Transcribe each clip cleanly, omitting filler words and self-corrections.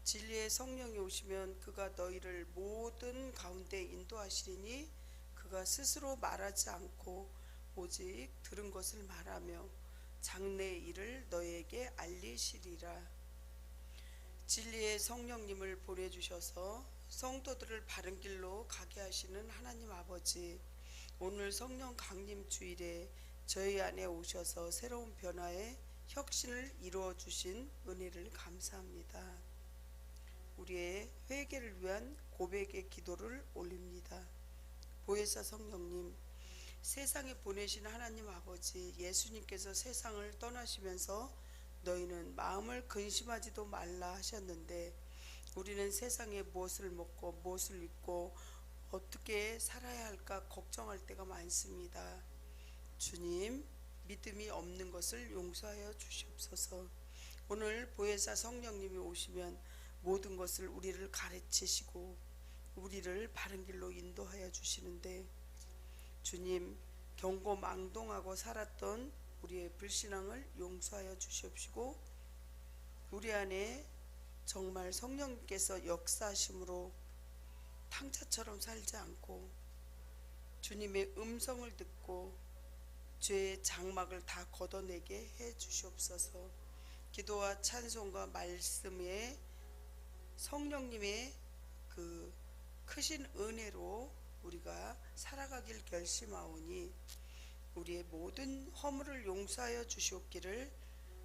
진리의 성령이 오시면 그가 너희를 모든 가운데 인도하시리니 그가 스스로 말하지 않고 오직 들은 것을 말하며 장래의 일을 너희에게 알리시리라. 진리의 성령님을 보내주셔서 성도들을 바른 길로 가게 하시는 하나님 아버지, 오늘 성령 강림 주일에 저희 안에 오셔서 새로운 변화의 혁신을 이루어 주신 은혜를 감사합니다. 우리의 회개를 위한 고백의 기도를 올립니다. 보혜사 성령님, 세상에 보내신 하나님 아버지, 예수님께서 세상을 떠나시면서 너희는 마음을 근심하지도 말라 하셨는데 우리는 세상에 무엇을 먹고 무엇을 입고 어떻게 살아야 할까 걱정할 때가 많습니다. 주님, 믿음이 없는 것을 용서하여 주시옵소서. 오늘 보혜사 성령님이 오시면 모든 것을 우리를 가르치시고 우리를 바른 길로 인도하여 주시는데 주님, 경고망동하고 살았던 우리의 불신앙을 용서하여 주시옵시고 우리 안에 정말 성령님께서 역사하심으로 탕자처럼 살지 않고 주님의 음성을 듣고 죄의 장막을 다 걷어내게 해 주시옵소서. 기도와 찬송과 말씀에 성령님의 그 크신 은혜로 우리가 살아가길 결심하오니 우리의 모든 허물을 용서하여 주시옵기를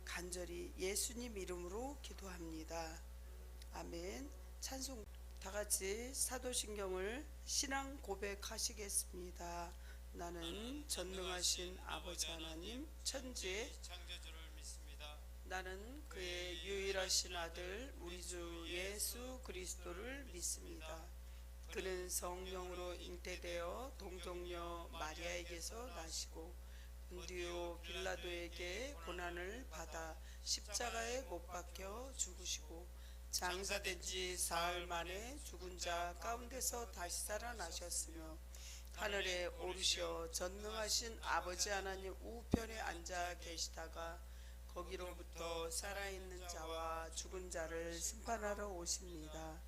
간절히 예수님 이름으로 기도합니다. 아멘. 찬송 다같이 사도신경을 신앙 고백하시겠습니다. 나는 전능하신 아버지 하나님 천지의 창조주를 믿습니다. 나는 그의 유일하신 아들 우리 주 예수 그리스도를 믿습니다. 그는 성령으로 잉태되어 동정녀 마리아에게서 나시고 본디오 빌라도에게 고난을 받아 십자가에 못 박혀 죽으시고 장사된 지 사흘 만에 죽은 자 가운데서 다시 살아나셨으며 하늘에 오르셔 전능하신 아버지 하나님 우편에 앉아 계시다가 거기로부터 살아있는 자와 죽은 자를 심판하러 오십니다.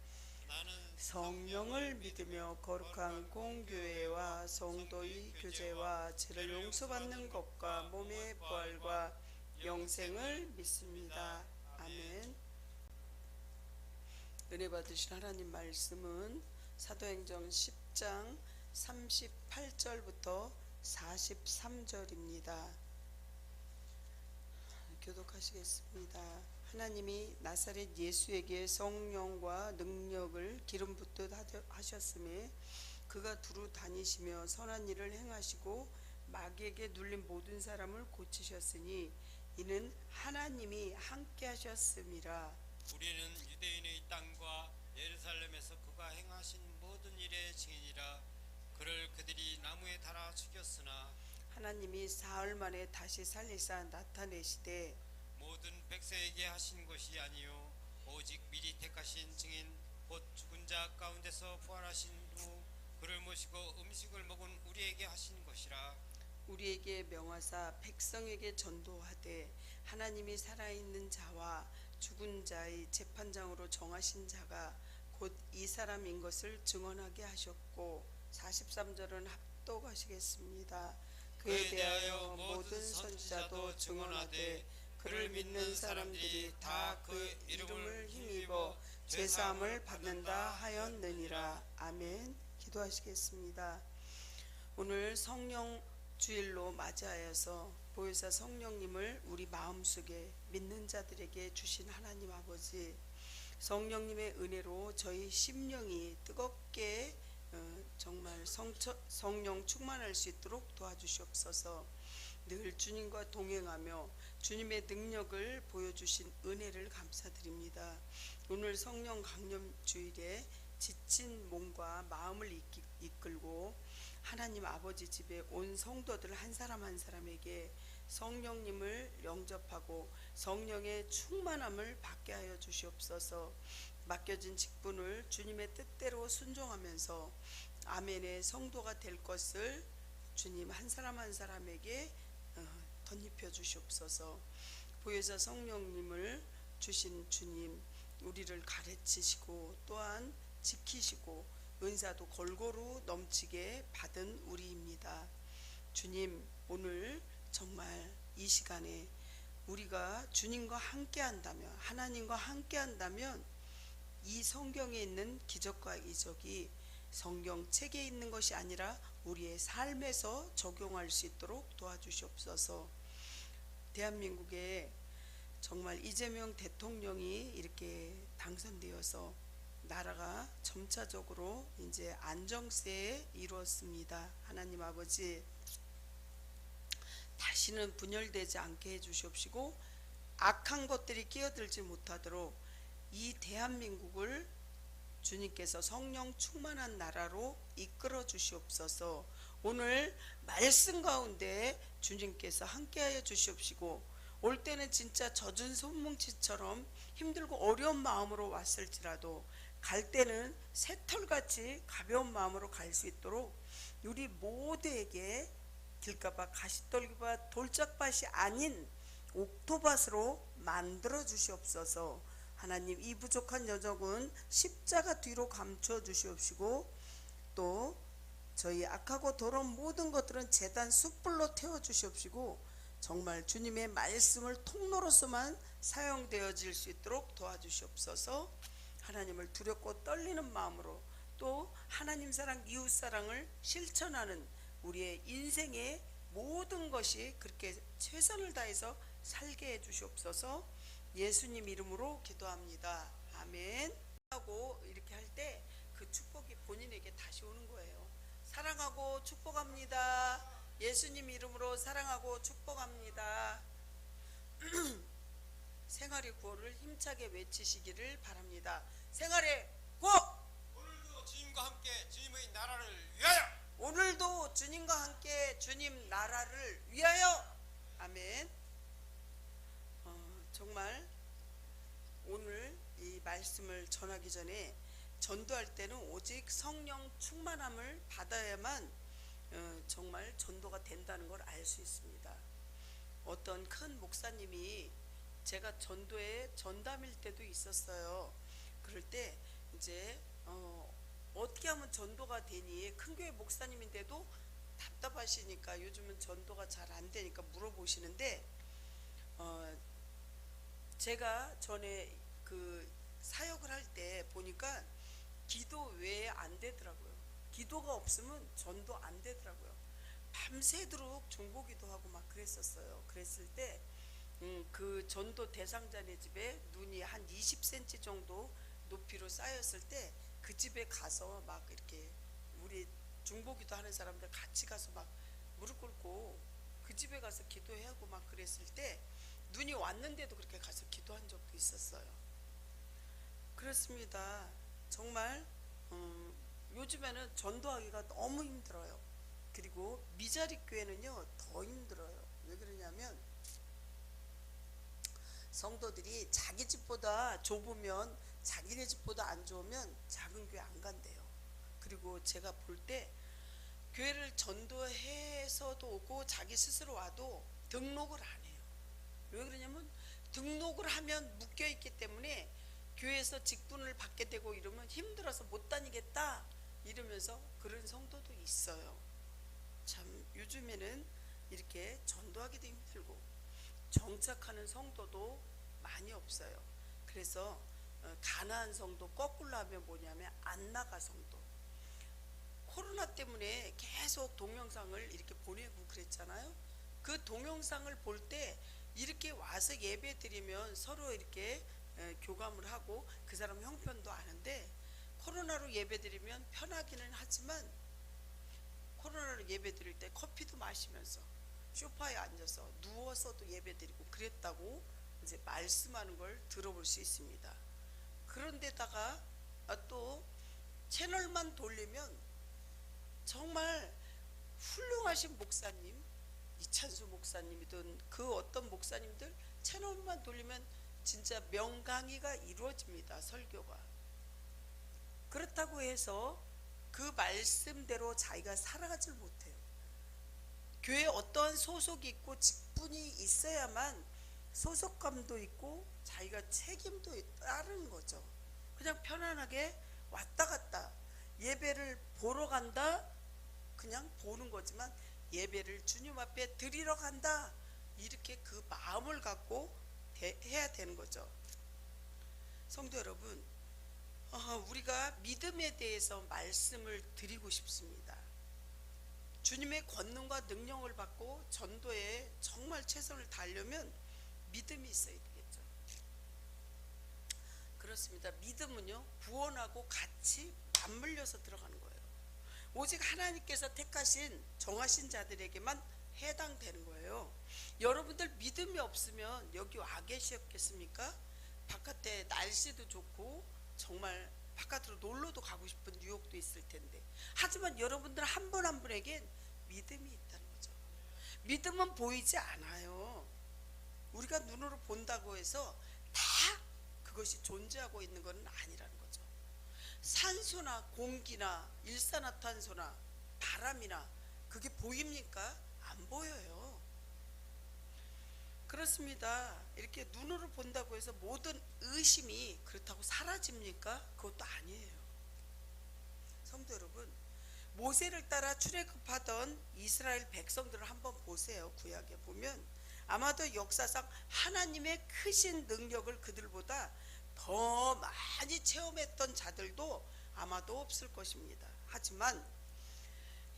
성령을 믿으며 거룩한 공교회와 성도의 교제와 죄를 용서받는 것과 몸의 부활과 영생을 믿습니다. 아멘. 은혜 받으신 하나님 말씀은 사도행전 10장 38절부터 43절입니다. 교독하시겠습니다. 하나님이 나사렛 예수에게 성령과 능력을 기름 붓듯 하셨음에 그가 두루 다니시며 선한 일을 행하시고 마귀에게 눌린 모든 사람을 고치셨으니 이는 하나님이 함께 하셨음이라. 우리는 유대인의 땅과 예루살렘에서 그가 행하신 모든 일의 증인이라. 그를 그들이 나무에 달아 죽였으나 하나님이 사흘 만에 다시 살리사 나타내시되 모든 백성에게 하신 것이 아니요 오직 미리 택하신 증인 곧 죽은 자 가운데서 부활하신 후 그를 모시고 음식을 먹은 우리에게 하신 것이라. 우리에게 명하사 백성에게 전도하되 하나님이 살아있는 자와 죽은 자의 재판장으로 정하신 자가 곧 이 사람인 것을 증언하게 하셨고 43절은 합독하시겠습니다. 그에 대하여 모든 선지자도 증언하되 그를 믿는 사람들이 다 그 이름을 힘입어 죄사함을 받는다 하였느니라. 아멘. 기도하시겠습니다. 오늘 성령 주일로 맞이하여서 보혜사 성령님을 우리 마음속에 믿는 자들에게 주신 하나님 아버지, 성령님의 은혜로 저희 심령이 뜨겁게 정말 성령 충만할 수 있도록 도와주시옵소서. 늘 주님과 동행하며 주님의 능력을 보여주신 은혜를 감사드립니다. 오늘 성령 강림 주일에 지친 몸과 마음을 이끌고 하나님 아버지 집에 온 성도들 한 사람 한 사람에게 성령님을 영접하고 성령의 충만함을 받게 하여 주시옵소서. 맡겨진 직분을 주님의 뜻대로 순종하면서 아멘의 성도가 될 것을 주님 한 사람 한 사람에게 덧입혀 주시옵소서. 보혜사 성령님을 주신 주님, 우리를 가르치시고 또한 지키시고 은사도 골고루 넘치게 받은 우리입니다. 주님, 오늘 정말 이 시간에 우리가 주님과 함께 한다면, 하나님과 함께 한다면 이 성경에 있는 기적과 이적이 성경책에 있는 것이 아니라 우리의 삶에서 적용할 수 있도록 도와주시옵소서. 대한민국에 정말 이재명 대통령이 이렇게 당선되어서 나라가 점차적으로 이제 안정세에 이루었습니다. 하나님 아버지, 다시는 분열되지 않게 해주시옵시고 악한 것들이 끼어들지 못하도록 이 대한민국을 주님께서 성령 충만한 나라로 이끌어 주시옵소서. 오늘 말씀 가운데 주님께서 함께하여 주시옵시고 올 때는 진짜 젖은 손뭉치처럼 힘들고 어려운 마음으로 왔을지라도 갈 때는 새털같이 가벼운 마음으로 갈 수 있도록 우리 모두에게 길가밭 가시떨기밭 돌짝밭이 아닌 옥토밭으로 만들어 주시옵소서. 하나님, 이 부족한 여정은 십자가 뒤로 감춰 주시옵시고 또 저희 악하고 더러운 모든 것들은 제단 숯불로 태워 주시옵시고 정말 주님의 말씀을 통로로서만 사용되어질 수 있도록 도와주시옵소서. 하나님을 두렵고 떨리는 마음으로 또 하나님 사랑 이웃 사랑을 실천하는 우리의 인생의 모든 것이 그렇게 최선을 다해서 살게 해 주시옵소서. 예수님 이름으로 기도합니다. 아멘. 하고 이렇게 할 때 그 축복이 본인에게 다시 오는 거예요. 사랑하고 축복합니다. 예수님 이름으로 사랑하고 축복합니다. 생활의 구호를 힘차게 외치시기를 바랍니다. 생활의 구호! 오늘도 주님과 함께 주님의 나라를 위하여! 오늘도 주님과 함께 주님 나라를 위하여! 아멘. 정말 오늘 이 말씀을 전하기 전에 전도할 때는 오직 성령 충만함을 받아야만 정말 전도가 된다는 걸 알 수 있습니다. 어떤 큰 목사님이 제가 전도에 전담일 때도 있었어요. 그럴 때 이제 어떻게 하면 전도가 되니, 큰 교회 목사님인데도 답답하시니까 요즘은 전도가 잘 안 되니까 물어보시는데 제가 전에 그 사역을 할 때 보니까 기도 외에 안 되더라고요. 기도가 없으면 전도 안 되더라고요. 밤새도록 중보기도 하고 막 그랬었어요. 그랬을 때 그 전도 대상자네 집에 눈이 한 20cm 정도 높이로 쌓였을 때 그 집에 가서 막 이렇게 우리 중보기도 하는 사람들 같이 가서 막 무릎 꿇고 그 집에 가서 기도하고 막 그랬을 때 눈이 왔는데도 그렇게 가서 기도한 적도 있었어요. 그렇습니다. 정말 요즘에는 전도하기가 너무 힘들어요. 그리고 미자리 교회는요 더 힘들어요. 왜 그러냐면 성도들이 자기 집보다 좁으면, 자기네 집보다 안 좋으면 작은 교회 안 간대요. 그리고 제가 볼 때 교회를 전도해서도 오고 자기 스스로 와도 등록을 안 해요. 왜 그러냐면 등록을 하면 묶여 있기 때문에 교회에서 직분을 받게 되고 이러면 힘들어서 못 다니겠다 이러면서 그런 성도도 있어요. 참 요즘에는 이렇게 전도하기도 힘들고 정착하는 성도도 많이 없어요. 그래서 가나안 성도 거꾸로 하면 뭐냐면 안 나가 성도. 코로나 때문에 계속 동영상을 이렇게 보내고 그랬잖아요. 그 동영상을 볼 때 이렇게 와서 예배 드리면 서로 이렇게 교감을 하고 그 사람 형편도 아는데, 코로나로 예배 드리면 편하기는 하지만 코로나로 예배 드릴 때 커피도 마시면서 소파에 앉아서 누워서도 예배 드리고 그랬다고 이제 말씀하는 걸 들어볼 수 있습니다. 그런데다가 또 채널만 돌리면 정말 훌륭하신 목사님, 이찬수 목사님이든 그 어떤 목사님들 채널만 돌리면 진짜 명강의가 이루어집니다. 설교가. 그렇다고 해서 그 말씀대로 자기가 살아가질 못해요. 교회에 어떠한 소속이 있고 직분이 있어야만 소속감도 있고 자기가 책임도 따르는 거죠. 그냥 편안하게 왔다 갔다 예배를 보러 간다, 그냥 보는 거지만 예배를 주님 앞에 드리러 간다, 이렇게 그 마음을 갖고 해야 되는 거죠. 성도 여러분, 우리가 믿음에 대해서 말씀을 드리고 싶습니다. 주님의 권능과 능력을 받고 전도에 정말 최선을 다하려면 믿음이 있어야 되겠죠. 그렇습니다. 믿음은요, 구원하고 같이 맞물려서 들어가는 거예요. 오직 하나님께서 택하신 정하신 자들에게만 해당되는 거예요. 여러분들 믿음이 없으면 여기 와 계셨겠습니까? 바깥에 날씨도 좋고 정말 바깥으로 놀러도 가고 싶은 유혹도 있을 텐데, 하지만 여러분들 한 분 한 분에겐 믿음이 있다는 거죠. 믿음은 보이지 않아요. 우리가 눈으로 본다고 해서 다 그것이 존재하고 있는 것은 아니라는 거죠. 산소나 공기나 일산화탄소나 바람이나 그게 보입니까? 안 보여요. 그렇습니다. 이렇게 눈으로 본다고 해서 모든 의심이 그렇다고 사라집니까? 그것도 아니에요. 성도 여러분, 모세를 따라 출애굽하던 이스라엘 백성들을 한번 보세요. 구약에 보면 아마도 역사상 하나님의 크신 능력을 그들보다 더 많이 체험했던 자들도 아마도 없을 것입니다. 하지만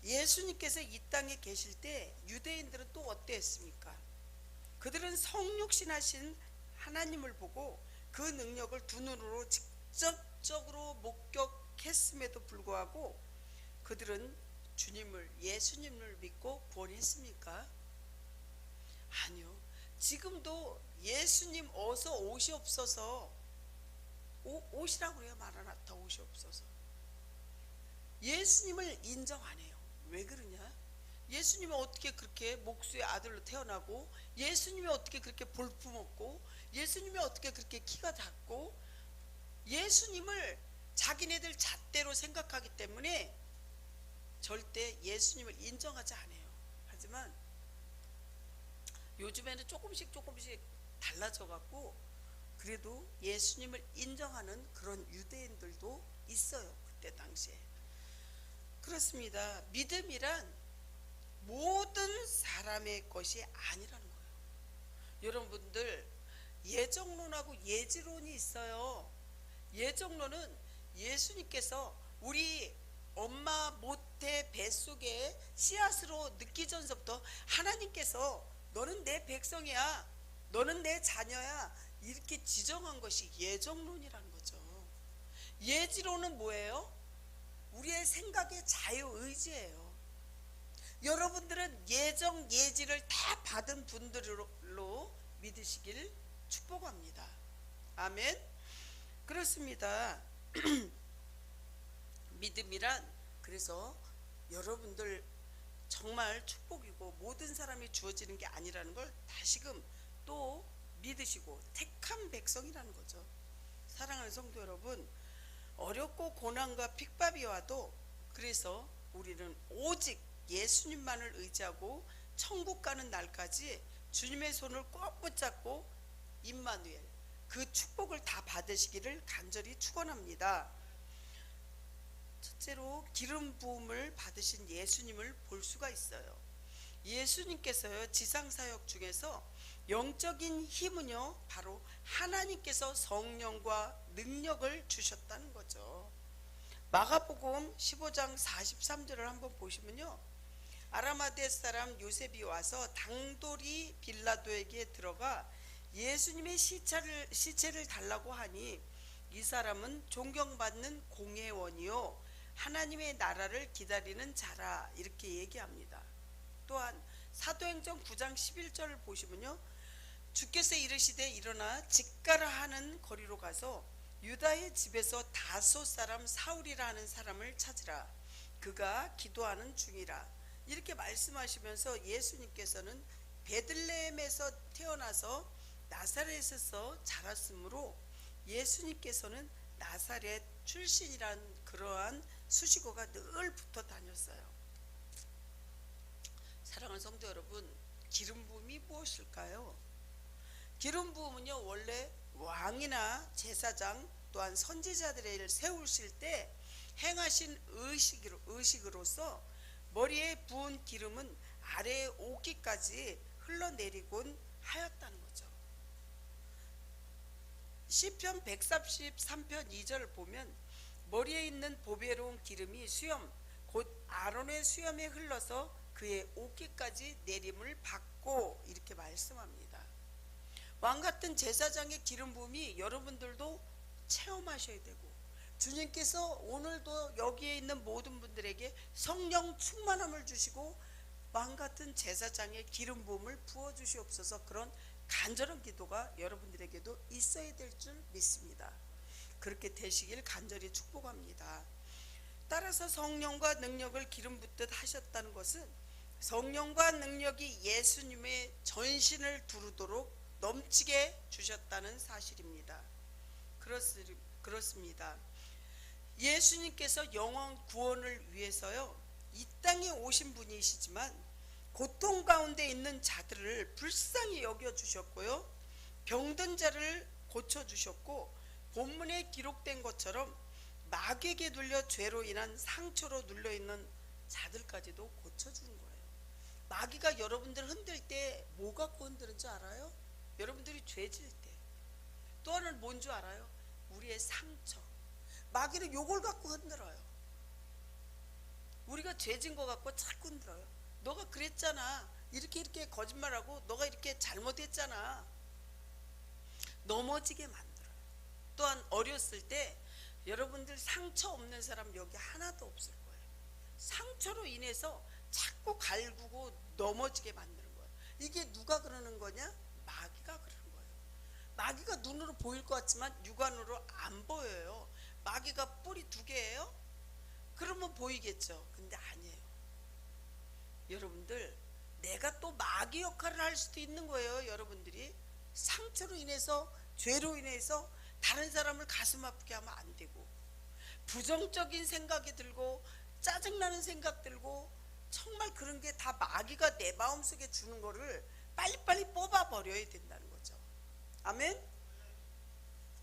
예수님께서 이 땅에 계실 때 유대인들은 또 어땠습니까? 그들은 성육신하신 하나님을 보고 그 능력을 두 눈으로 직접적으로 목격했음에도 불구하고 그들은 예수님을 믿고 구원했습니까? 아니요. 지금도 예수님 어서 오시옵소서, 오시라고 그래요. 마라나타 오시옵소서. 예수님을 인정 안 해요. 왜 그러냐? 예수님은 어떻게 그렇게 목수의 아들로 태어나고, 예수님이 어떻게 그렇게 볼품없고, 예수님이 어떻게 그렇게 키가 작고, 예수님을 자기네들 잣대로 생각하기 때문에 절대 예수님을 인정하지 않아요. 하지만 요즘에는 조금씩 달라져 갖고 그래도 예수님을 인정하는 그런 유대인들도 있어요. 그때 당시에. 그렇습니다. 믿음이란 모든 사람의 것이 아니라는 거예요. 여러분들, 예정론하고 예지론이 있어요. 예정론은 예수님께서 우리 엄마 모태 뱃속에 씨앗으로 늦기 전서부터 하나님께서 너는 내 백성이야, 너는 내 자녀야, 이렇게 지정한 것이 예정론이라는 거죠. 예지론은 뭐예요? 우리의 생각의 자유의지예요. 여러분들은 예지를 다 받은 분들로 믿으시길 축복합니다. 아멘. 그렇습니다. 믿음이란 그래서 여러분들 정말 축복이고 모든 사람이 주어지는 게 아니라는 걸 다시금 또 믿으시고 택한 백성이라는 거죠. 사랑하는 성도 여러분, 어렵고 고난과 핍박이 와도 그래서 우리는 오직 예수님만을 의지하고 천국 가는 날까지 주님의 손을 꼭 붙잡고 임마누엘, 그 축복을 다 받으시기를 간절히 축원합니다. 첫째로 기름 부음을 받으신 예수님을 볼 수가 있어요. 예수님께서요, 지상사역 중에서 영적인 힘은요 바로 하나님께서 성령과 능력을 주셨다는 거죠. 마가복음 15장 43절을 한번 보시면요, 아라마데 사람 요셉이 와서 당돌이 빌라도에게 들어가 예수님의 시체를 달라고 하니 이 사람은 존경받는 공회원이요 하나님의 나라를 기다리는 자라, 이렇게 얘기합니다. 또한 사도행전 9장 11절을 보시면요, 주께서 이르시되 일어나 직가라 하는 거리로 가서 유다의 집에서 다소 사람 사울이라 하는 사람을 찾으라, 그가 기도하는 중이라, 이렇게 말씀하시면서 예수님께서는 베들레헴에서 태어나서 나사렛에서 자랐으므로 예수님께서는 나사렛 출신이란 그러한 수식어가 늘 붙어 다녔어요. 사랑하는 성도 여러분, 기름 부음이 무엇일까요? 기름 부음은요 원래 왕이나 제사장 또한 선지자들을 세우실 때 행하신 의식으로서 머리에 부은 기름은 아래에 오기까지 흘러내리곤 하였다는 거죠. 시편 133편 2절을 보면 머리에 있는 보배로운 기름이 수염 곧 아론의 수염에 흘러서 그의 옷깃까지 내림을 받고 이렇게 말씀합니다. 왕같은 제사장의 기름 부음이 여러분들도 체험하셔야 되고 주님께서 오늘도 여기에 있는 모든 분들에게 성령 충만함을 주시고 왕같은 제사장의 기름 부음을 부어 주시옵소서. 그런 간절한 기도가 여러분들에게도 있어야 될 줄 믿습니다. 그렇게 되시길 간절히 축복합니다. 따라서 성령과 능력을 기름 붓듯 하셨다는 것은 성령과 능력이 예수님의 전신을 두르도록 넘치게 주셨다는 사실입니다. 그렇습니다. 예수님께서 영원 구원을 위해서요 이 땅에 오신 분이시지만 고통 가운데 있는 자들을 불쌍히 여겨주셨고요 병든 자를 고쳐주셨고 본문에 기록된 것처럼 마귀에게 눌려 죄로 인한 상처로 눌려있는 자들까지도 고쳐주는 거예요. 마귀가 여러분들 흔들 때 뭐 갖고 흔드는 줄 알아요? 여러분들이 죄질 때. 또 하나는 뭔 줄 알아요? 우리의 상처. 마귀는 요걸 갖고 흔들어요. 우리가 죄진 거 갖고 자꾸 흔들어요. 너가 그랬잖아. 이렇게 거짓말하고 너가 이렇게 잘못했잖아. 넘어지게 만들어요. 또한 어렸을 때 여러분들 상처 없는 사람 여기 하나도 없을 거예요. 상처로 인해서 자꾸 갈구고 넘어지게 만드는 거예요. 이게 누가 그러는 거냐? 마귀가 그러는 거예요. 마귀가 눈으로 보일 것 같지만 육안으로 안 보여요. 마귀가 뿔이 2개예요? 그러면 보이겠죠. 근데 아니에요. 여러분들 내가 또 마귀 역할을 할 수도 있는 거예요. 여러분들이 상처로 인해서 죄로 인해서 다른 사람을 가슴 아프게 하면 안 되고 부정적인 생각이 들고 짜증나는 생각 들고 정말 그런 게 다 마귀가 내 마음속에 주는 거를 빨리빨리 뽑아버려야 된다는 거죠. 아멘.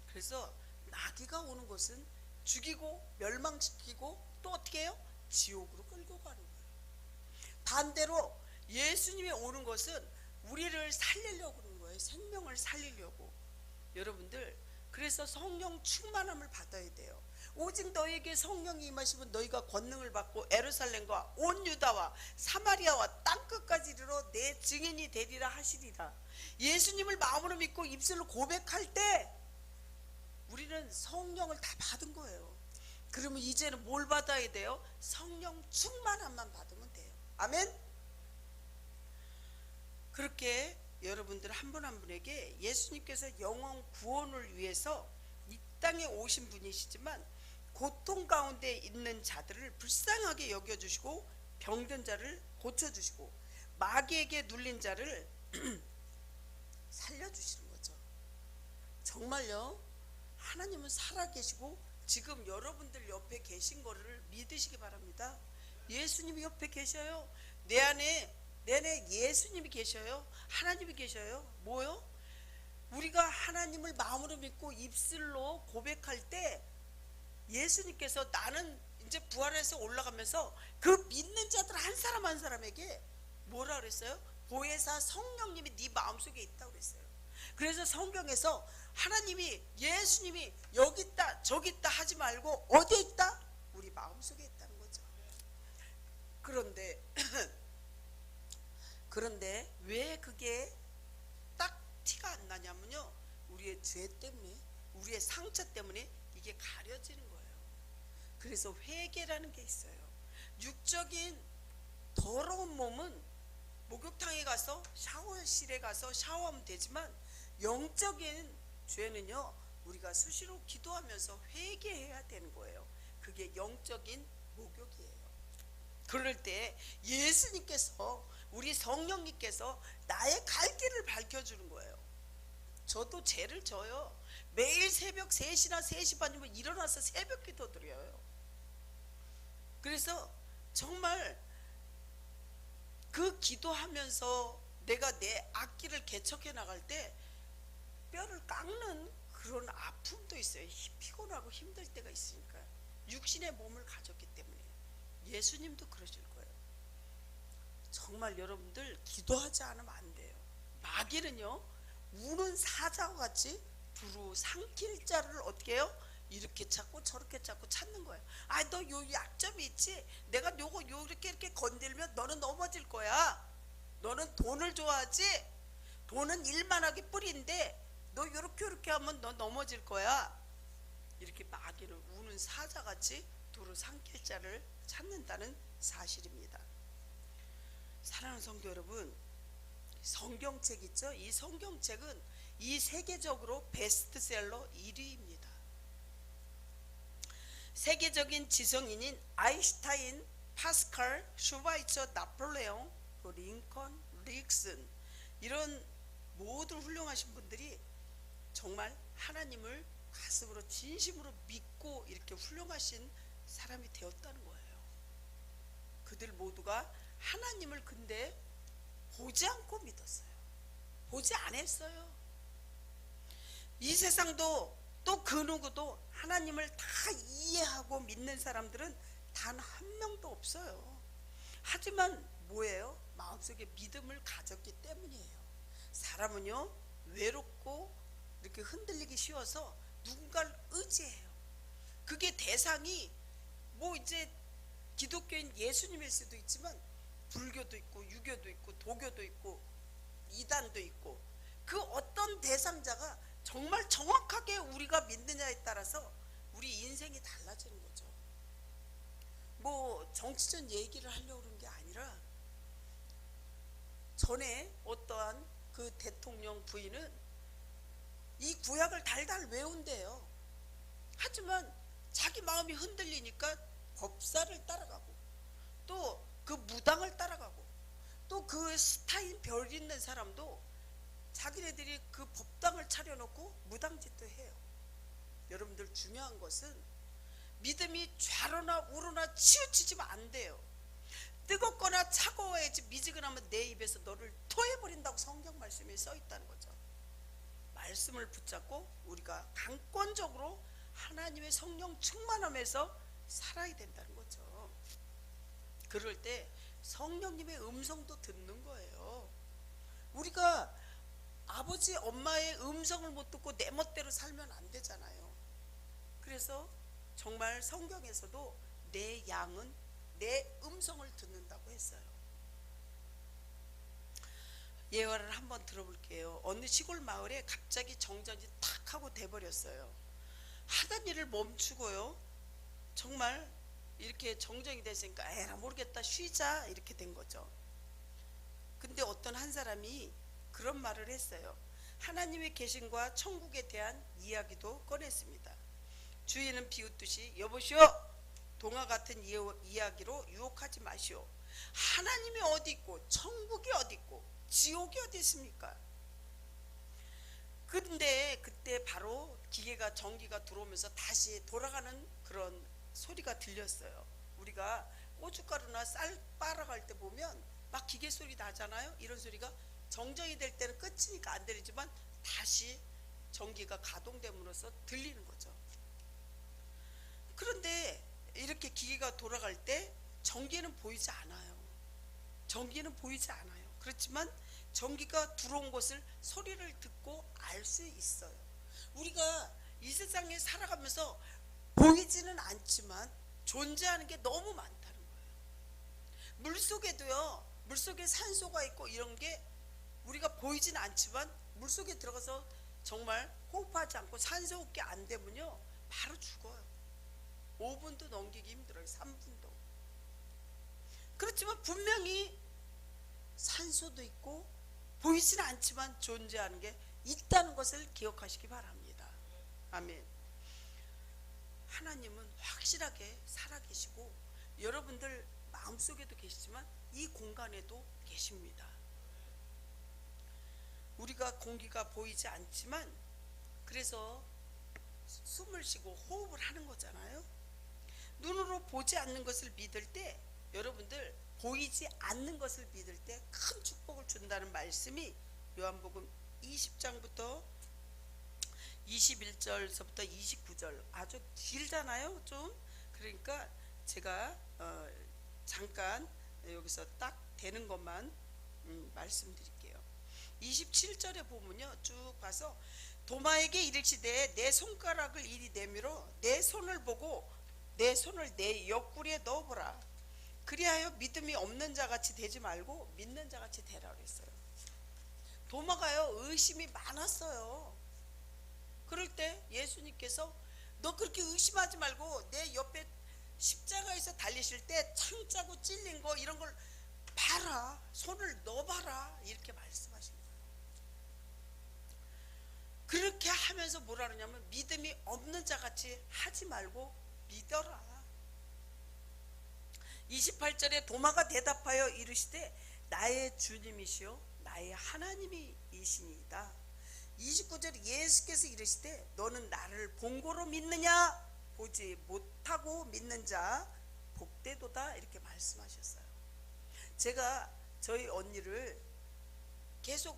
그래서 마귀가 오는 것은 죽이고 멸망시키고 또 어떻게 해요? 지옥으로 끌고 가는 거예요. 반대로 예수님이 오는 것은 우리를 살리려고 그러는 거예요. 생명을 살리려고. 여러분들 그래서 성령 충만함을 받아야 돼요. 오직 너에게 성령이 임하시면 너희가 권능을 받고 예루살렘과 온 유다와 사마리아와 땅끝까지 이르러 내 증인이 되리라 하시리라. 예수님을 마음으로 믿고 입술로 고백할 때 우리는 성령을 다 받은 거예요. 그러면 이제는 뭘 받아야 돼요? 성령 충만함만 받으면 돼요. 아멘. 그렇게 여러분들 한 분 한 분에게 예수님께서 영원 구원을 위해서 이 땅에 오신 분이시지만 고통 가운데 있는 자들을 불쌍하게 여겨주시고 병든 자를 고쳐주시고 마귀에게 눌린 자를 살려주시는 거죠. 정말요 하나님은 살아계시고 지금 여러분들 옆에 계신 거를 믿으시기 바랍니다. 예수님이 옆에 계셔요. 내 안에 예수님이 계셔요. 하나님이 계셔요. 뭐요? 우리가 하나님을 마음으로 믿고 입술로 고백할 때 예수님께서 나는 이제 부활해서 올라가면서 그 믿는 자들 한 사람 한 사람에게 뭐라 그랬어요? 보혜사 성령님이 네 마음속에 있다고 그랬어요. 그래서 성경에서 하나님이 예수님이 여기 있다 저기 있다 하지 말고 어디에 있다? 우리 마음속에 있다는 거죠. 그런데 왜 그게 딱 티가 안 나냐면요 우리의 죄 때문에 우리의 상처 때문에 이게 가려지는 거예요. 그래서 회개라는 게 있어요. 육적인 더러운 몸은 목욕탕에 가서 샤워실에 가서 샤워하면 되지만 영적인 죄는요 우리가 수시로 기도하면서 회개해야 되는 거예요. 그게 영적인 목욕이에요. 그럴 때 예수님께서 우리 성령님께서 나의 갈 길을 밝혀주는 거예요. 저도 죄를 져요. 매일 새벽 3시나 3시 반이면 일어나서 새벽 기도 드려요. 그래서 정말 그 기도하면서 내가 내 앞길을 개척해 나갈 때 뼈를 깎는 그런 아픔도 있어요. 피곤하고 힘들 때가 있으니까. 육신의 몸을 가졌기 때문에. 예수님도 그러실 거예요. 정말 여러분들 기도하지 않으면 안 돼요. 마귀는요, 우는 사자와 같이 두루 삼킬 자를 어떻게 해요? 이렇게 찾고 저렇게 찾고 찾는 거예요. 아, 너 요 약점이 있지? 내가 요거 이렇게 건들면 너는 넘어질 거야. 너는 돈을 좋아하지? 돈은 일만하게 뿌리인데 너 요렇게 하면 너 넘어질 거야. 이렇게 마귀는 우는 사자같이 두루 삼킬 자를 찾는다는 사실입니다. 사랑하는 성도 여러분, 성경책 있죠? 이 성경책은 이 세계적으로 베스트셀러 1위입니다. 세계적인 지성인인 아인슈타인, 파스칼, 슈바이처, 나폴레옹, 링컨, 릭슨, 이런 모든 훌륭하신 분들이 정말 하나님을 가슴으로 진심으로 믿고 이렇게 훌륭하신 사람이 되었다는 거예요. 그들 모두가 하나님을 근데 보지 않고 믿었어요. 보지 않았어요. 이 세상도 또 그 누구도 하나님을 다 이해하고 믿는 사람들은 단 한 명도 없어요. 하지만 뭐예요? 마음속에 믿음을 가졌기 때문이에요. 사람은요, 외롭고 이렇게 흔들리기 쉬워서 누군가를 의지해요. 그게 대상이 뭐 이제 기독교인 예수님일 수도 있지만 불교도 있고 유교도 있고 도교도 있고 이단도 있고, 그 어떤 대상자가 정말 정확하게 우리가 믿느냐에 따라서 우리 인생이 달라지는 거죠. 뭐 정치적 얘기를 하려고 그런 게 아니라, 전에 어떠한 그 대통령 부인은 이 구약을 달달 외운대요. 하지만 자기 마음이 흔들리니까 법사를 따라가고 또 그 무당을 따라가고 또 그 스타인 별 있는 사람도 자기네들이 그 법당을 차려놓고 무당짓도 해요. 여러분들 중요한 것은 믿음이 좌로나 우로나 치우치지면 안 돼요. 뜨겁거나 차가워야지 미지근하면 내 입에서 너를 토해버린다고 성경 말씀에 써 있다는 거죠. 말씀을 붙잡고 우리가 강권적으로 하나님의 성령 충만함에서 살아야 된다는 거죠. 그럴 때 성령님의 음성도 듣는 거예요. 우리가 아버지 엄마의 음성을 못 듣고 내 멋대로 살면 안 되잖아요. 그래서 정말 성경에서도 내 양은 내 음성을 듣는다고 했어요. 예화를 한번 들어볼게요. 어느 시골 마을에 갑자기 정전이 탁 하고 돼버렸어요. 하던 일을 멈추고요, 정말 이렇게 정전이 됐으니까 에라 모르겠다 쉬자 이렇게 된 거죠. 근데 어떤 한 사람이 그런 말을 했어요. 하나님의 계신과 천국에 대한 이야기도 꺼냈습니다. 주인은 비웃듯이 여보시오, 동화 같은 이야기로 유혹하지 마시오. 하나님이 어디 있고 천국이 어디 있고 지옥이 어디 있습니까? 근데 그때 바로 기계가 전기가 들어오면서 다시 돌아가는 그런 소리가 들렸어요. 우리가 고춧가루나 쌀 빨아갈 때 보면 막 기계 소리 나잖아요. 이런 소리가 정전이 될 때는 끝이니까 안 들리지만 다시 전기가 가동됨으로써 들리는 거죠. 그런데 이렇게 기계가 돌아갈 때 전기는 보이지 않아요. 전기는 보이지 않아요. 그렇지만 전기가 들어온 것을 소리를 듣고 알 수 있어요. 우리가 이 세상에 살아가면서 보이지는 않지만 존재하는 게 너무 많다는 거예요. 물속에도요, 물속에 산소가 있고 이런 게 우리가 보이진 않지만 물속에 들어가서 정말 호흡하지 않고 산소 호흡이 안 되면요 바로 죽어요. 5분도 넘기기 힘들어요. 3분도. 그렇지만 분명히 산소도 있고 보이지는 않지만 존재하는 게 있다는 것을 기억하시기 바랍니다. 아멘. 하나님은 확실하게 살아계시고 여러분들 마음속에도 계시지만 이 공간에도 계십니다. 우리가 공기가 보이지 않지만 그래서 숨을 쉬고 호흡을 하는 거잖아요. 눈으로 보지 않는 것을 믿을 때, 여러분들 보이지 않는 것을 믿을 때 큰 축복을 준다는 말씀이 요한복음 20장부터 21절서부터 29절 아주 길잖아요 좀. 그러니까 제가 잠깐 여기서 딱 되는 것만 말씀드릴게요. 27절에 보면요 쭉 봐서 도마에게 이르시되 내 손가락을 이리 내밀어 내 손을 보고 내 손을 내 옆구리에 넣어보라. 그리하여 믿음이 없는 자같이 되지 말고 믿는 자같이 되라 그랬어요. 도마가요 의심이 많았어요. 그럴 때 예수님께서 너 그렇게 의심하지 말고 내 옆에 십자가에서 달리실 때 창자고 찔린 거 이런 걸 봐라, 손을 넣어봐라 이렇게 말씀하신 거예요. 그렇게 하면서 뭐라 그러냐면 믿음이 없는 자같이 하지 말고 믿어라. 28절에 도마가 대답하여 이르시되 나의 주님이시요 나의 하나님이시니이다. 29절에 예수께서 이르시되 너는 나를 본고로 믿느냐? 보지 못하고 믿는 자 복되도다 이렇게 말씀하셨어요. 제가 저희 언니를 계속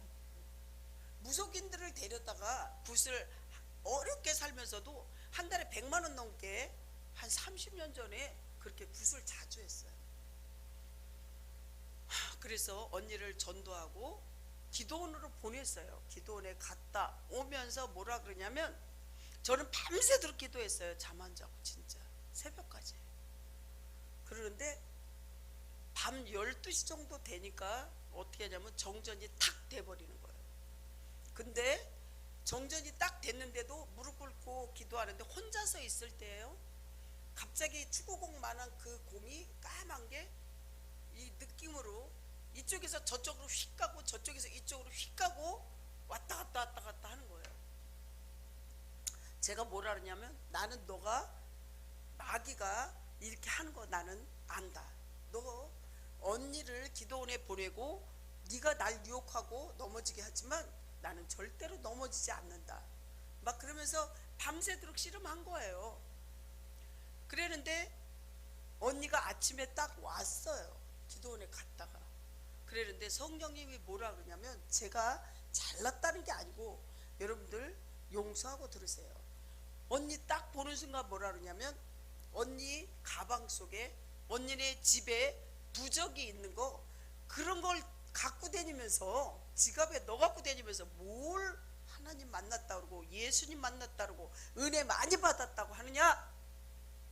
무속인들을 데려다가 굿을 어렵게 살면서도 한 달에 100만 원 넘게 한 30년 전에 그렇게 굿을 자주 했어요. 그래서 언니를 전도하고 기도원으로 보냈어요. 기도원에 갔다 오면서 뭐라 그러냐면 저는 밤새도록 기도했어요. 잠 안 자고 진짜 새벽까지. 그러는데 밤 12시 정도 되니까 어떻게 하냐면 정전이 탁 돼버리는 거예요. 근데 정전이 딱 됐는데도 무릎 꿇고 기도하는데 혼자서 있을 때예요. 갑자기 축구공만한 그 공이 까만 게 이 느낌으로 이쪽에서 저쪽으로 휙 가고 저쪽에서 이쪽으로 휙 가고 왔다 갔다 왔다 갔다 하는 거예요. 제가 뭐라 그러냐면 나는 너가 마귀가 이렇게 하는 거 나는 안다. 너 언니를 기도원에 보내고 네가 날 유혹하고 넘어지게 하지만 나는 절대로 넘어지지 않는다. 막 그러면서 밤새도록 씨름한 거예요. 그랬는데 언니가 아침에 딱 왔어요. 기도원에 갔다가. 그랬는데 성령님이 뭐라 그러냐면 제가 잘났다는 게 아니고 여러분들 용서하고 들으세요. 언니 딱 보는 순간 뭐라 그러냐면 언니 가방 속에 언니네 집에 부적이 있는 거 그런 걸 갖고 다니면서 지갑에 넣어 갖고 다니면서 뭘 하나님 만났다 그러고 예수님 만났다 그러고 은혜 많이 받았다고 하느냐?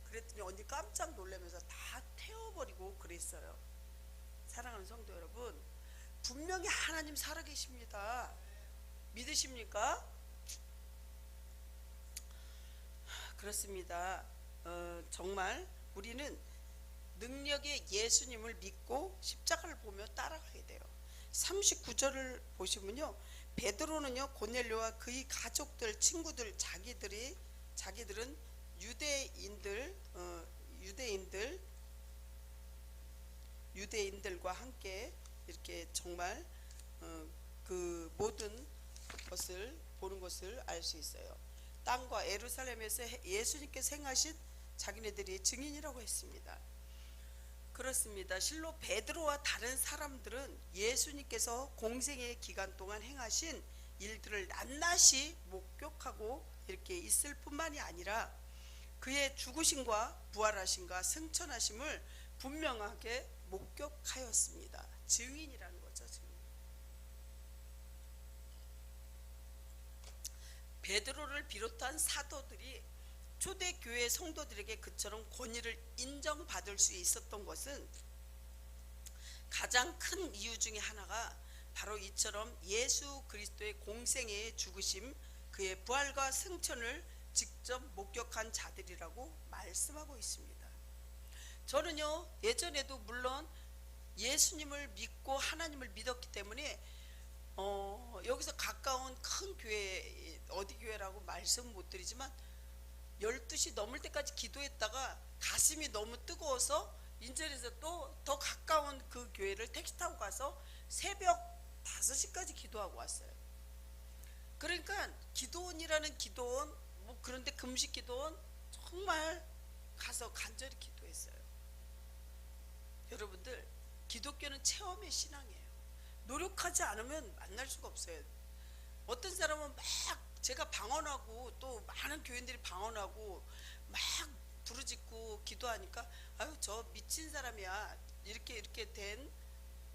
그랬더니 언니 깜짝 놀라면서 다 태워버리고 그랬어요. 사랑하는 성도 여러분, 분명히 하나님 살아계십니다. 믿으십니까? 그렇습니다. 정말 우리는 능력의 예수님을 믿고 십자가를 보며 따라가야 돼요. 39절을 보시면요, 베드로는요 고넬료와 그의 가족들, 친구들, 자기들은 유대인들과 함께 이렇게 정말 그 모든 것을 보는 것을 알 수 있어요. 땅과 예루살렘에서 예수님께서 행하신 자기네들이 증인이라고 했습니다. 그렇습니다. 실로 베드로와 다른 사람들은 예수님께서 공생의 기간 동안 행하신 일들을 낱낱이 목격하고 이렇게 있을 뿐만이 아니라 그의 죽으심과 부활하심과 승천하심을 분명하게 목격하였습니다. 증인이라는 거죠. 증인. 베드로를 비롯한 사도들이 초대교회 성도들에게 그처럼 권위를 인정받을 수 있었던 것은 가장 큰 이유 중에 하나가 바로 이처럼 예수 그리스도의 공생애의 죽으심, 그의 부활과 승천을 직접 목격한 자들이라고 말씀하고 있습니다. 저는요 예전에도 물론 예수님을 믿고 하나님을 믿었기 때문에 여기서 가까운 큰 교회, 어디 교회라고 말씀 못 드리지만 12시 넘을 때까지 기도했다가 가슴이 너무 뜨거워서 인천에서 또 더 가까운 그 교회를 택시 타고 가서 새벽 5시까지 기도하고 왔어요. 그러니까 기도원이라는 기도원, 뭐 그런데 금식 기도원 정말 가서 간절히 기도했어요. 여러분들, 기독교는 체험의 신앙이에요. 노력하지 않으면 만날 수가 없어요. 어떤 사람은 막 제가 방언하고 또 많은 교인들이 방언하고 막 부르짖고 기도하니까 아유 저 미친 사람이야 이렇게 된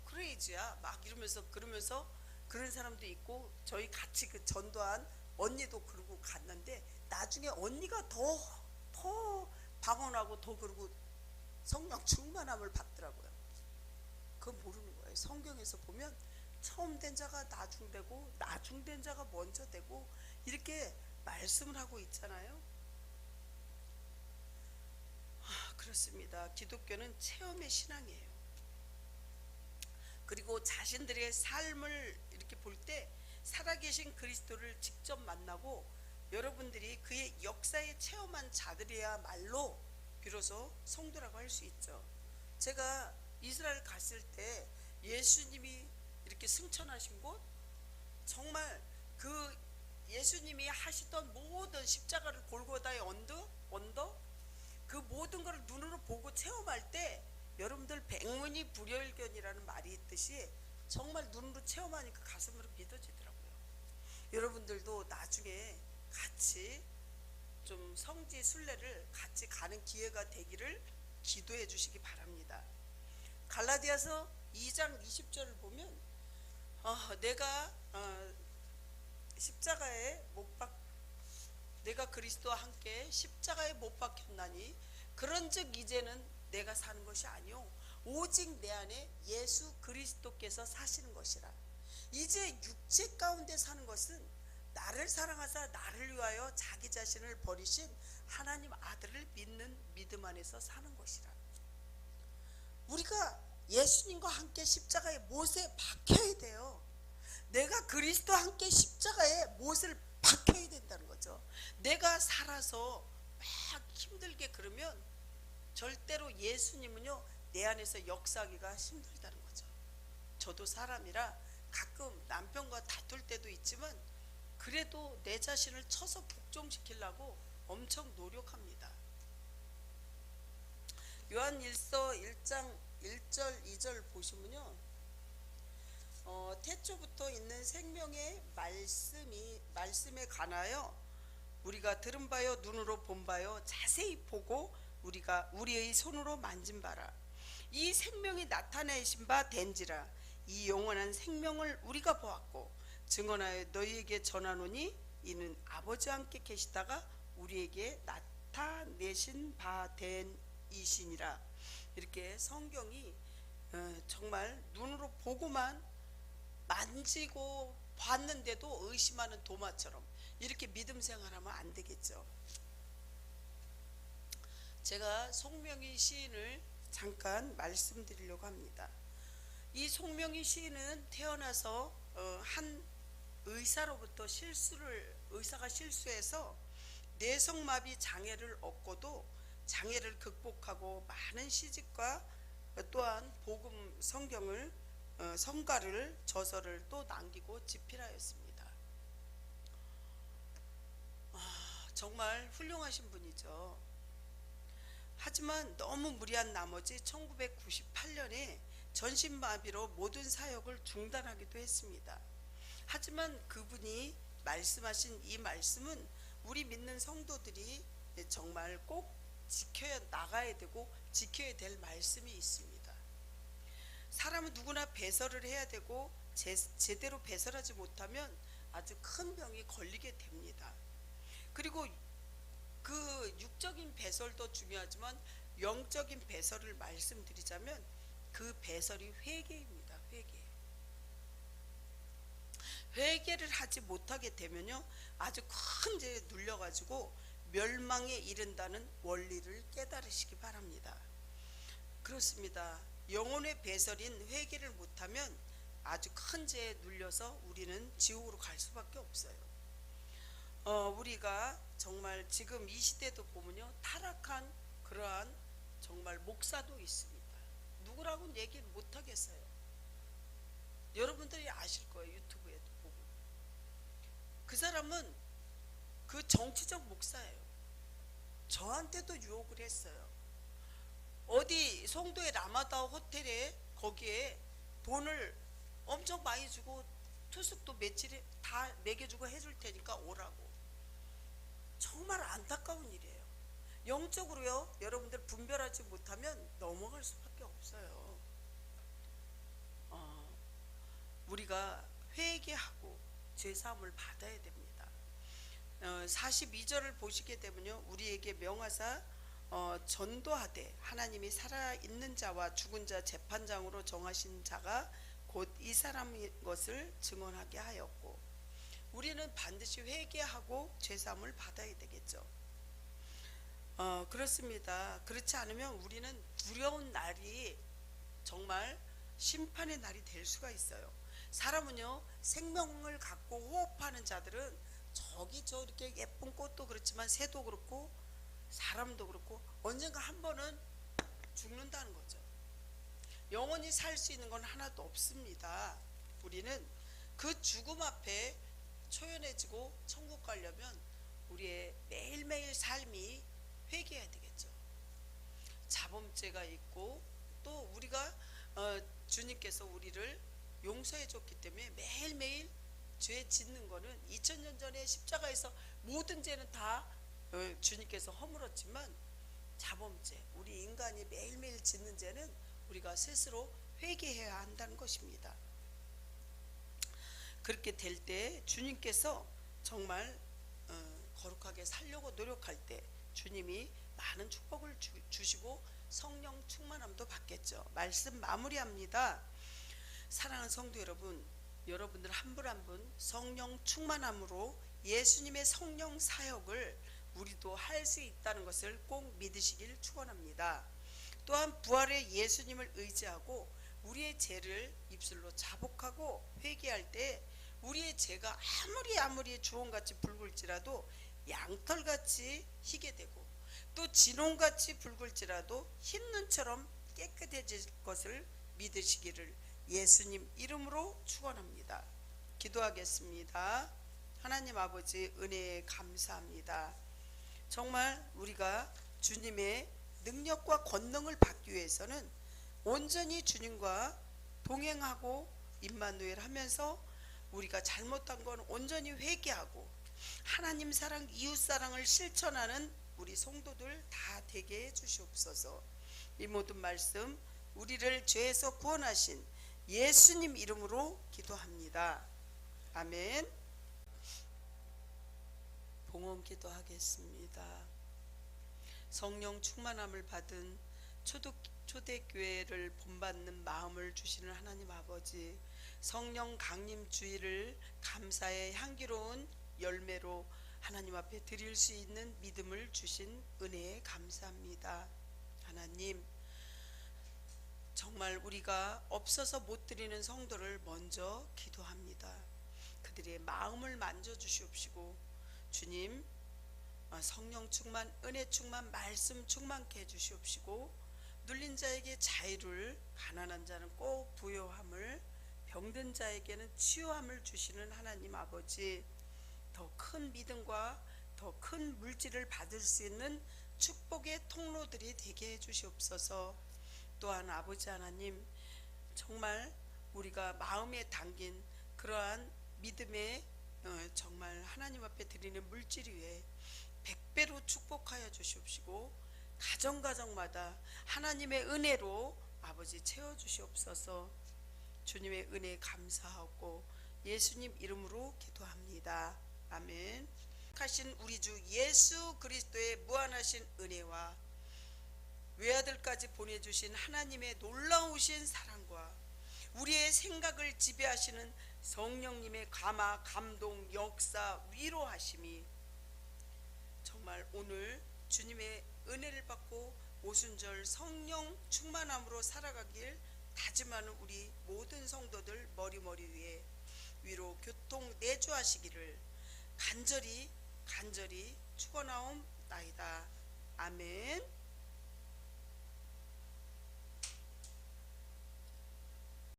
크레이지야 막 이러면서 그러면서 그런 사람도 있고 저희 같이 그 전도한 언니도 그러고 갔는데 나중에 언니가 더 방언하고 더 그러고 성령 충만함을 받더라고요. 그거 모르는 거예요. 성경에서 보면 처음 된 자가 나중되고 나중된 자가 먼저 되고 이렇게 말씀을 하고 있잖아요. 그렇습니다. 기독교는 체험의 신앙이에요. 그리고 자신들의 삶을 이렇게 볼 때 살아계신 그리스도를 직접 만나고 여러분들이 그의 역사에 체험한 자들이야말로 비로소 성도라고 할 수 있죠. 제가 이스라엘 갔을 때 예수님이 이렇게 승천하신 곳 정말 그 예수님이 하시던 모든 십자가를 골고다의 언덕 그 모든 것을 눈으로 보고 체험할 때 여러분들 백문이 불여일견이라는 말이 있듯이 정말 눈으로 체험하니까 가슴으로 믿어지더라고요. 여러분들도 나중에 같이 좀 성지 순례를 같이 가는 기회가 되기를 기도해 주시기 바랍니다. 갈라디아서 2장 20절을 보면 내가 내가 그리스도와 함께 십자가에 못 박혔나니 그런즉 이제는 내가 사는 것이 아니요 오직 내 안에 예수 그리스도께서 사시는 것이라. 이제 육체 가운데 사는 것은 나를 사랑하사 나를 위하여 자기 자신을 버리신 하나님 아들을 믿는 믿음 안에서 사는 것이라. 우리가 예수님과 함께 십자가에 못에 박혀야 돼요. 내가 그리스도와 함께 십자가에 못을 박혀야 된다는 거죠. 내가 살아서 막 힘들게 그러면 절대로 예수님은요 내 안에서 역사하기가 힘들다는 거죠. 저도 사람이라 가끔 남편과 다툴 때도 있지만 그래도 내 자신을 쳐서 복종시키려고 엄청 노력합니다. 요한일서 1장 1절 2절 보시면요 태초부터 있는 생명의 말씀에 관하여 우리가 들은 바요 눈으로 본 바요 자세히 보고 우리가 우리의 손으로 만진 바라. 이 생명이 나타내신 바 된지라. 이 영원한 생명을 우리가 보았고 증언하여 너희에게 전하노니 이는 아버지와 함께 계시다가 우리에게 나타내신 바 된 이시니라. 이렇게 성경이 정말 눈으로 보고만 만지고 봤는데도 의심하는 도마처럼 이렇게 믿음 생활하면 안 되겠죠. 제가 송명희 시인을 잠깐 말씀드리려고 합니다. 이 송명희 시인은 태어나서 한 의사로부터 의사가 실수해서 뇌성마비 장애를 얻고도 장애를 극복하고 많은 시집과 또한 복음 성경을 성가를 저서를 또 남기고 집필하였습니다. 정말 훌륭하신 분이죠. 하지만 너무 무리한 나머지 1998년에 전신마비로 모든 사역을 중단하기도 했습니다. 하지만 그분이 말씀하신 이 말씀은 우리 믿는 성도들이 정말 꼭 지켜야 나가야 되고 지켜야 될 말씀이 있습니다. 사람은 누구나 배설을 해야 되고 제대로 배설하지 못하면 아주 큰 병이 걸리게 됩니다. 그리고 그 육적인 배설도 중요하지만 영적인 배설을 말씀드리자면 그 배설이 회개입니다. 회개를 하지 못하게 되면요 아주 큰 죄에 눌려가지고 멸망에 이른다는 원리를 깨달으시기 바랍니다. 그렇습니다. 영혼의 배설인 회개를 못하면 아주 큰 죄에 눌려서 우리는 지옥으로 갈 수밖에 없어요. 우리가 정말 지금 이 시대도 보면요 타락한 그러한 정말 목사도 있습니다. 누구라고는 얘기를 못하겠어요. 여러분들이 아실 거예요. 유튜브에도 보고. 그 사람은 그 정치적 목사예요. 저한테도 유혹을 했어요. 어디 송도의 라마다 호텔에 거기에 돈을 엄청 많이 주고 투숙도 며칠에 다 먹여주고 해줄 테니까 오라고. 정말 안타까운 일이에요. 영적으로요, 여러분들 분별하지 못하면 넘어갈 수밖에 없어요. 우리가 회개하고 죄사함을 받아야 됩니다. 42절을 보시게 되면요, 우리에게 명하사 전도하되 하나님이 살아있는 자와 죽은 자 재판장으로 정하신 자가 곧 이 사람인 것을 증언하게 하였고, 우리는 반드시 회개하고 죄사함을 받아야 되겠죠. 그렇습니다. 그렇지 않으면 우리는 두려운 날이 정말 심판의 날이 될 수가 있어요. 사람은요, 생명을 갖고 호흡하는 자들은 저기 저 이렇게 예쁜 꽃도 그렇지만 새도 그렇고 사람도 그렇고 언젠가 한 번은 죽는다는 거죠. 영원히 살 수 있는 건 하나도 없습니다. 우리는 그 죽음 앞에 초연해지고 천국 가려면 우리의 매일매일 삶이 회개해야 되겠죠. 자범죄가 있고 또 우리가 주님께서 우리를 용서해 줬기 때문에 매일매일 죄 짓는 거는 2000년 전에 십자가에서 모든 죄는 다 주님께서 허물었지만, 자범죄, 우리 인간이 매일매일 짓는 죄는 우리가 스스로 회개해야 한다는 것입니다. 그렇게 될 때 주님께서 정말 거룩하게 살려고 노력할 때 주님이 많은 축복을 주시고 성령 충만함도 받겠죠. 말씀 마무리합니다. 사랑하는 성도 여러분, 여러분들 한 분 한 분 성령 충만함으로 예수님의 성령 사역을 우리도 할 수 있다는 것을 꼭 믿으시길 축원합니다. 또한 부활의 예수님을 의지하고 우리의 죄를 입술로 자복하고 회개할 때 우리의 죄가 아무리 주홍같이 붉을지라도 양털같이 희게 되고, 또 진홍같이 붉을지라도 흰 눈처럼 깨끗해질 것을 믿으시기를 예수님 이름으로 축원합니다. 기도하겠습니다. 하나님 아버지, 은혜에 감사합니다. 정말 우리가 주님의 능력과 권능을 받기 위해서는 온전히 주님과 동행하고 임마누엘 하면서 우리가 잘못한 건 온전히 회개하고 하나님 사랑, 이웃 사랑을 실천하는 우리 성도들 다 되게 해 주시옵소서. 이 모든 말씀 우리를 죄에서 구원하신 예수님 이름으로 기도합니다. 아멘. 봉헌 기도하겠습니다. 성령 충만함을 받은 초대교회를 본받는 마음을 주시는 하나님 아버지, 성령 강림 주의를 감사의 향기로운 열매로 하나님 앞에 드릴 수 있는 믿음을 주신 은혜에 감사합니다. 하나님, 정말 우리가 없어서 못 드리는 성도를 먼저 기도합니다. 그들의 마음을 만져주시옵시고 주님, 성령 충만, 은혜 충만, 말씀 충만케 해주시옵시고 눌린 자에게 자유를, 가난한 자는 꼭 부요함을, 병든 자에게는 치유함을 주시는 하나님 아버지, 더 큰 믿음과 더 큰 물질을 받을 수 있는 축복의 통로들이 되게 해주시옵소서. 또한 아버지 하나님, 정말 우리가 마음에 담긴 그러한 믿음의 정말 하나님 앞에 드리는 물질 위에 100배로 축복하여 주시옵시고 가정마다 하나님의 은혜로 아버지 채워주시옵소서. 주님의 은혜에 감사하고 예수님 이름으로 기도합니다. 아멘. 하신 우리 주 예수 그리스도의 무한하신 은혜와 외아들까지 보내주신 하나님의 놀라우신 사랑과 우리의 생각을 지배하시는 성령님의 감화, 감동, 역사, 위로하심이 정말 오늘 주님의 은혜를 받고 오순절 성령 충만함으로 살아가길 다짐하는 우리 모든 성도들 머리 위에 위로 교통 내주하시기를 간절히 축원하옵나이다. 아멘.